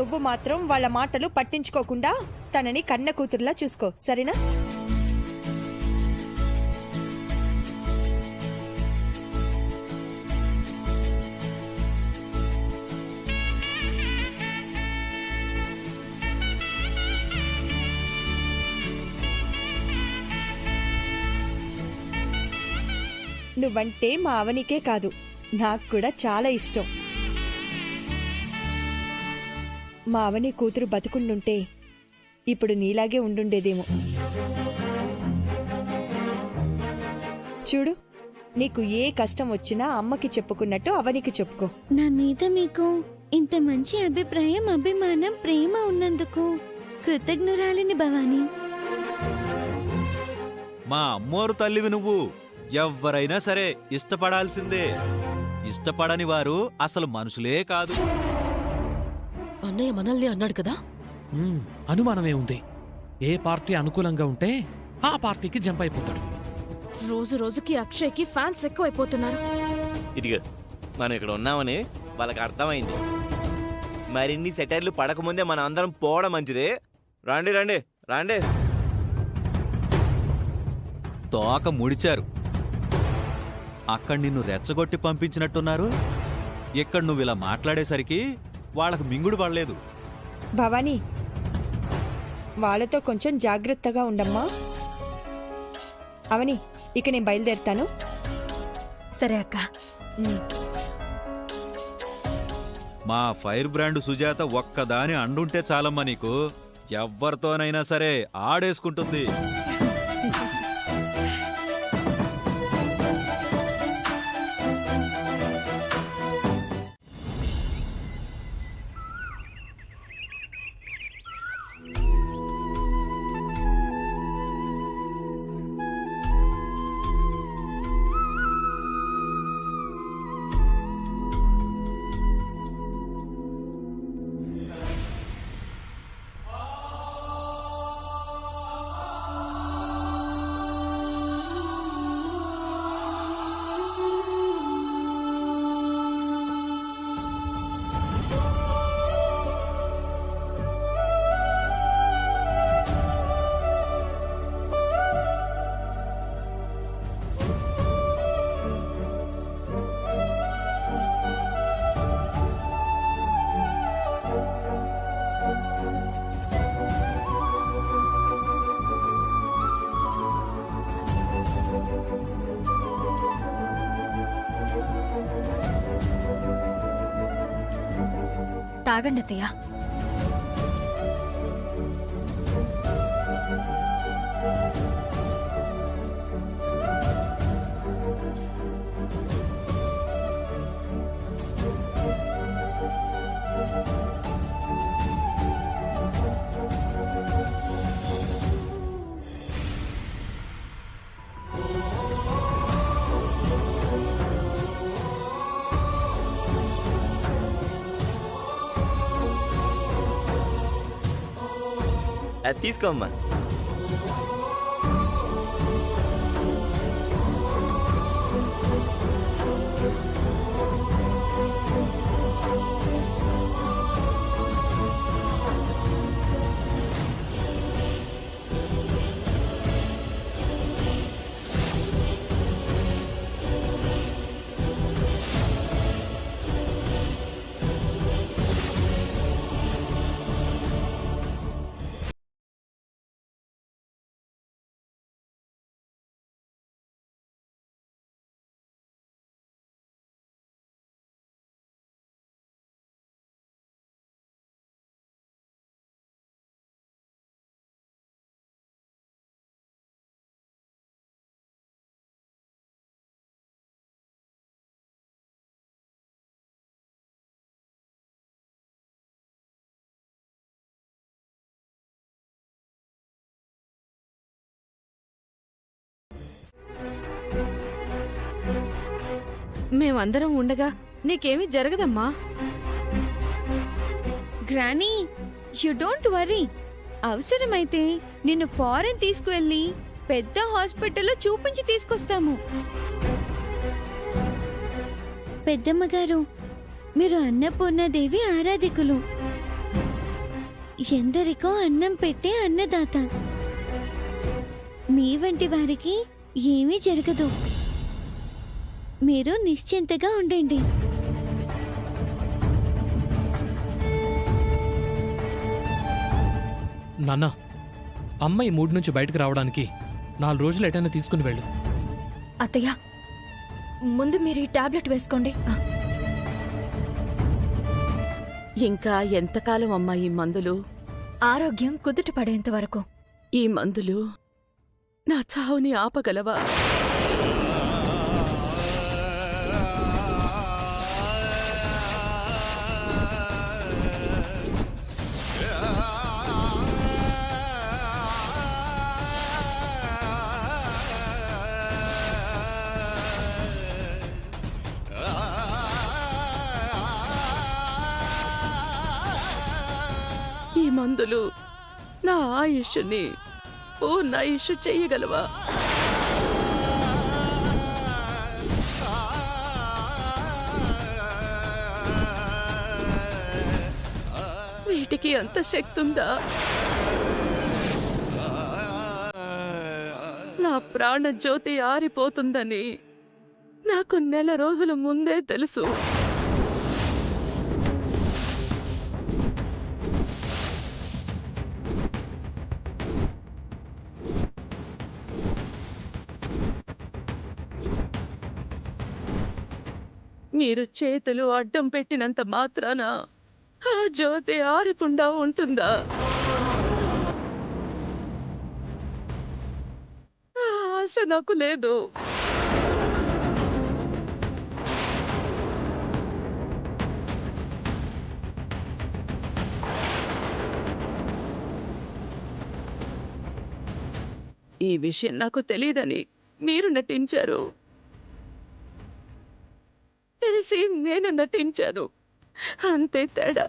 నువ్వు మాత్రం వాళ్ళ మాటలు పట్టించుకోకుండా తనని కన్న కూతురులా చూసుకో, సరేనా? నువ్వంటే మా అవనికే కాదు, నాకు కూడా చాలా ఇష్టం. మా అవని కూతురు బతుకుండుంటే ఇప్పుడు నీలాగే ఉండుండేదేమో. చూడు, నీకు ఏ కష్టం వచ్చినా అమ్మకి చెప్పుకున్నట్టు అవనికి చెప్పుకో. నా మీద మీకు ఇంత మంచి అభిప్రాయం, అభిమానం, ప్రేమ ఉన్నందుకు కృతజ్ఞురాలిని భవానీ. మా అమ్మోరు తల్లివి నువ్వు. ఎవ్వరైనా సరే ఇష్టపడాల్సిందే. ఇష్టపడని వారు అసలు మనుషులే కాదు. అన్నయ్య మనల్ని అన్నాడు కదా. అనుమానమే ఉంది. ఏ పార్టీ అనుకూలంగా ఉంటే ఆ పార్టీకి జంప్ అయిపోతాడు. రోజు రోజుకి అక్షయ్కి ఫ్యాన్స్ ఎక్కువైపోతున్నారు. ఇదిగో మనం ఇక్కడ ఉన్నామని వాళ్ళకి అర్థమైంది. మరిన్ని సెటైర్లు పడకముందే మనం అందరం పోవడం మంచిదే. రండి రండి రండి. తోక ముడిచారు. అక్కడ నిన్ను రెచ్చగొట్టి పంపించినట్టున్నారు. ఇక్కడ నువ్వు ఇలా మాట్లాడేసరికి వాళ్ళకు మింగుడు పడలేదు. భవానీ, వాళ్ళతో కొంచెం జాగ్రత్తగా ఉండమ్మా. అవని, ఇక నేను బయలుదేరుతాను. సరే అక్క. మా ఫైర్ బ్రాండ్ సుజాత ఒక్కదాని అండుంటే చాలమ్మా నీకు. ఎవ్వరితోనైనా సరే ఆడేసుకుంటుంది. తాగండి అత్తయ్య. అది తీసుకోమ్మా. మేమందరం ఉండగా నీకేమీ జరగదమ్మా. Granny, you don't worry. అవసరమైతే నిన్ను ఫారెన్ తీసుకువెళ్ళి పెద్ద హాస్పిటల్లో చూపించి తీసుకొస్తాము. పెద్దమ్మ గారు, మీరు అన్నపూర్ణాదేవి ఆరాధికులు. ఎందరికో అన్నం పెట్టే అన్నదాత. మీ వంటి వారికి ఏమీ జరగదు. మీరు నిశ్చింతగా ఉండండి. నాన్న, అమ్మ ఈ మూడు నుంచి బయటకు రావడానికి 4 రోజులు ఎటైనా తీసుకుని వెళ్ళు. అత్తయ్య, ముందు మీరు ఈ టాబ్లెట్ వేసుకోండి. ఇంకా ఎంతకాలం అమ్మా ఈ మందులు? ఆరోగ్యం కుదుట పడేంత వరకు. ఈ మందులు నా చావుని ఆపగలవా? ఈ మందులు నా ఆయుష్ని పూర్ణాయుష్ చెయ్యగలవా? వీటికి అంత శక్తి ఉందా? నా ప్రాణ జ్యోతి ఆరిపోతుందని నాకు నెల రోజుల ముందే తెలుసు. మీరు చేతులు అడ్డం పెట్టినంత మాత్రాన ఆ జ్యోతి ఆరకుండా ఉంటుందా? ఆ ఆశ నాకు లేదు. ఈ విషయం నాకు తెలియదని మీరు నటించారు, తెలిసి నేను నటించాను, అంతే తేడా.